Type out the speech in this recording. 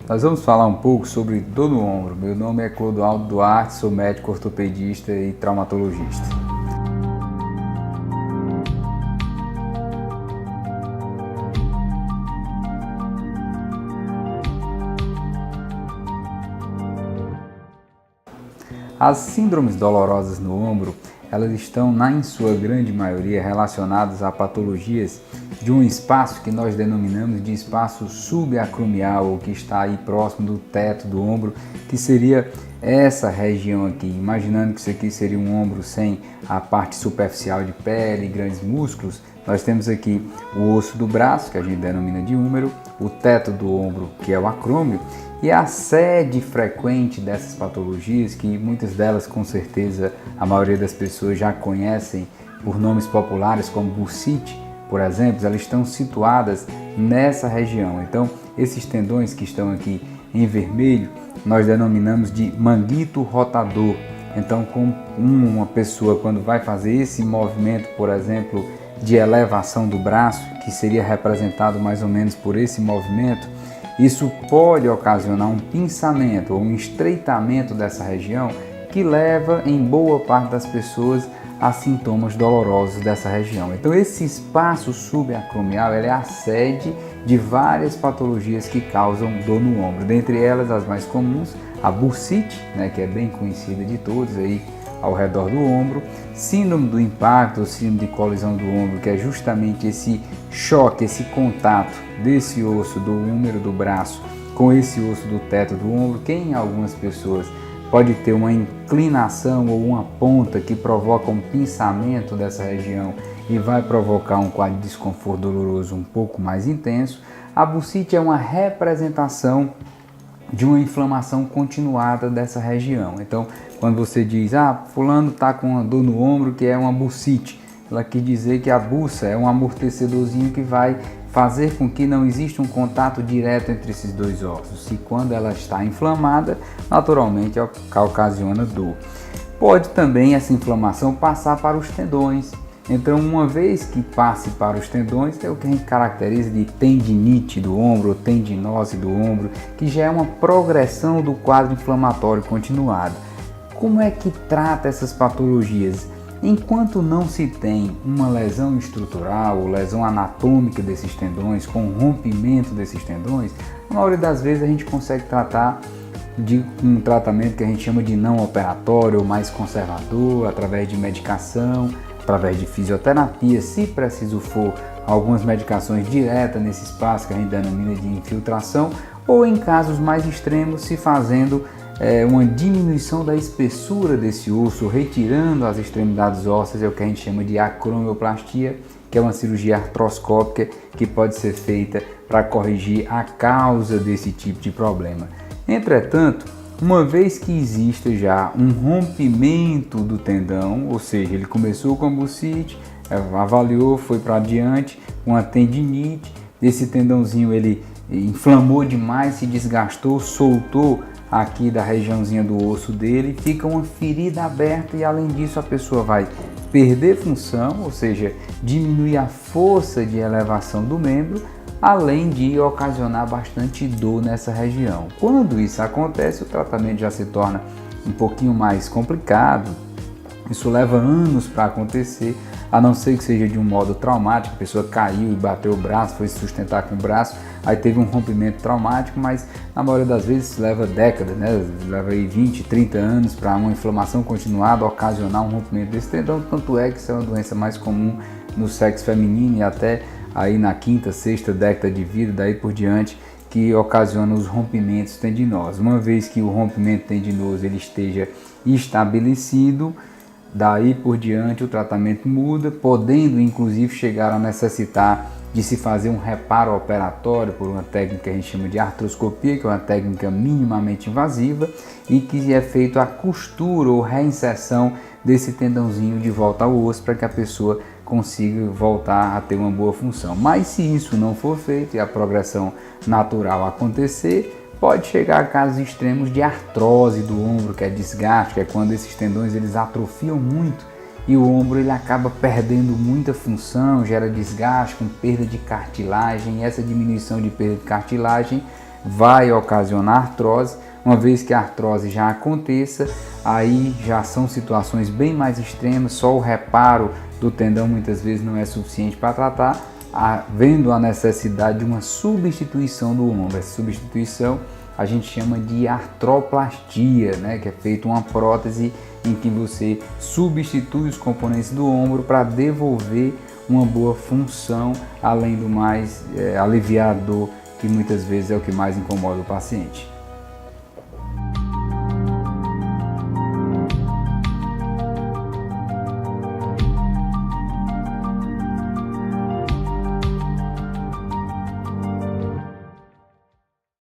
Nós vamos falar um pouco sobre dor no ombro. Meu nome é Clodoaldo Duarte, sou médico ortopedista e traumatologista. As síndromes dolorosas no ombro, elas estão, em sua grande maioria, relacionadas a patologias de um espaço que nós denominamos de espaço subacromial, ou que está aí próximo do teto do ombro, que seria essa região aqui. Imaginando que isso aqui seria um ombro sem a parte superficial de pele e grandes músculos, nós temos aqui o osso do braço, que a gente denomina de húmero, o teto do ombro, que é o acrômio, e a sede frequente dessas patologias, que muitas delas com certeza a maioria das pessoas já conhecem por nomes populares como bursite, por exemplo, elas estão situadas nessa região. Então, esses tendões que estão aqui em vermelho, nós denominamos de manguito rotador. Então, com uma pessoa quando vai fazer esse movimento, por exemplo, de elevação do braço, que seria representado mais ou menos por esse movimento, isso pode ocasionar um pinçamento ou um estreitamento dessa região que leva em boa parte das pessoas a sintomas dolorosos dessa região. Então esse espaço subacromial é a sede de várias patologias que causam dor no ombro. Dentre elas as mais comuns, a bursite, que é bem conhecida de todos aí ao redor do ombro, síndrome do impacto, ou síndrome de colisão do ombro, que é justamente esse choque, esse contato desse osso do húmero do braço com esse osso do teto do ombro, que em algumas pessoas pode ter uma inclinação ou uma ponta que provoca um pinçamento dessa região e vai provocar um quadro de desconforto doloroso um pouco mais intenso. A bursite é uma representação de uma inflamação continuada dessa região. Então, quando você diz, fulano está com uma dor no ombro que é uma bursite, ela quer dizer que a bursa é um amortecedorzinho que vai fazer com que não exista um contato direto entre esses dois ossos. E quando ela está inflamada, naturalmente ocasiona dor. Pode também essa inflamação passar para os tendões. Então, uma vez que passe para os tendões, é o que a gente caracteriza de tendinite do ombro, ou tendinose do ombro, que já é uma progressão do quadro inflamatório continuado. Como é que trata essas patologias? Enquanto não se tem uma lesão estrutural ou lesão anatômica desses tendões, com rompimento desses tendões, a maioria das vezes a gente consegue tratar de um tratamento que a gente chama de não operatório ou mais conservador, através de medicação, através de fisioterapia, se preciso for, algumas medicações diretas nesse espaço que a gente denomina de infiltração, ou em casos mais extremos, se fazendo uma diminuição da espessura desse osso, retirando as extremidades ósseas, é o que a gente chama de acromioplastia, que é uma cirurgia artroscópica que pode ser feita para corrigir a causa desse tipo de problema. Entretanto, uma vez que exista já um rompimento do tendão, ou seja, ele começou com a bursite, avaliou, foi para adiante, uma tendinite, esse tendãozinho ele inflamou demais, se desgastou, soltou aqui da regiãozinha do osso dele, fica uma ferida aberta e além disso a pessoa vai perder função, ou seja, diminuir a força de elevação do membro, além de ocasionar bastante dor nessa região. Quando isso acontece, o tratamento já se torna um pouquinho mais complicado. Isso leva anos para acontecer, a não ser que seja de um modo traumático, a pessoa caiu e bateu o braço, foi se sustentar com o braço, aí teve um rompimento traumático, mas na maioria das vezes leva décadas, leva aí 20, 30 anos para uma inflamação continuada ocasionar um rompimento desse tendão, tanto é que isso é uma doença mais comum no sexo feminino e até aí na quinta, sexta década de vida, daí por diante, que ocasiona os rompimentos tendinosos. Uma vez que o rompimento tendinoso ele esteja estabelecido, daí por diante o tratamento muda, podendo inclusive chegar a necessitar de se fazer um reparo operatório por uma técnica que a gente chama de artroscopia, que é uma técnica minimamente invasiva e que é feito a costura ou reinserção desse tendãozinho de volta ao osso para que a pessoa consiga voltar a ter uma boa função. Mas se isso não for feito e a progressão natural acontecer, pode chegar a casos extremos de artrose do ombro, que é desgaste, que é quando esses tendões eles atrofiam muito e o ombro ele acaba perdendo muita função, gera desgaste com perda de cartilagem, e essa diminuição de perda de cartilagem vai ocasionar artrose. Uma vez que a artrose já aconteça, aí já são situações bem mais extremas, só o reparo do tendão muitas vezes não é suficiente para tratar, havendo a necessidade de uma substituição do ombro. Essa substituição a gente chama de artroplastia, né? Que é feita uma prótese em que você substitui os componentes do ombro para devolver uma boa função, além do mais aliviar a dor, que muitas vezes é o que mais incomoda o paciente.